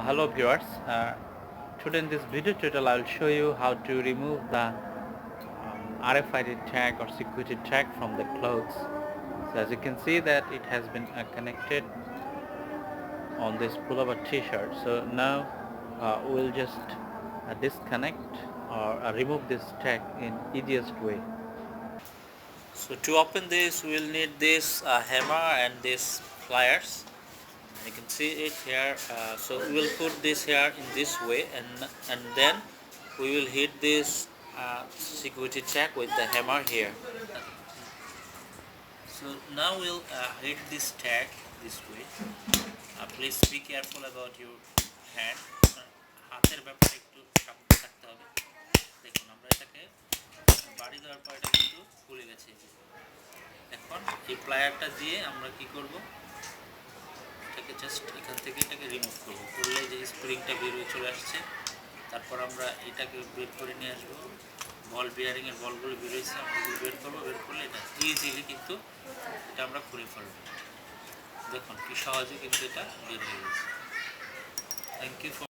Hello viewers, today in this video tutorial I will show you how to remove the RFID tag or security tag from the clothes. So as you can see that it has been connected on this pullover t-shirt. So now we'll just disconnect or remove this tag in easiest way. So to open this we'll need this hammer and this pliers. You can see it here, so we will put this here in this way, and then we will hit this security check with the hammer here. So now we'll hit this tag this way. Please be careful about your hand. হাতের ব্যাপারে একটু সাবধান থাকতে হবে। দেখুন আমরা এটাকে বাড়ি দেওয়ার পর এটা কিন্তু খুলে গেছে। এখন এই প্লায়ারটা দিয়ে আমরা কি করব, এটাকে জাস্ট এখান থেকে এটাকে রিমুভ করব। করলে যে স্প্রিংটা বের হয়ে চলে আসছে, তারপর আমরা এটাকে বের করে নিয়ে আসবো। বল বিয়ারিংয়ের বলগুলো বের হয়েছে, আমরা এগুলো বের করবো। বের করলে এটা ইজিলি কিন্তু এটা আমরা খুলে ফেলবো। দেখুন কি সহজে কিন্তু এটা বের হয়ে গেছে। Thank you.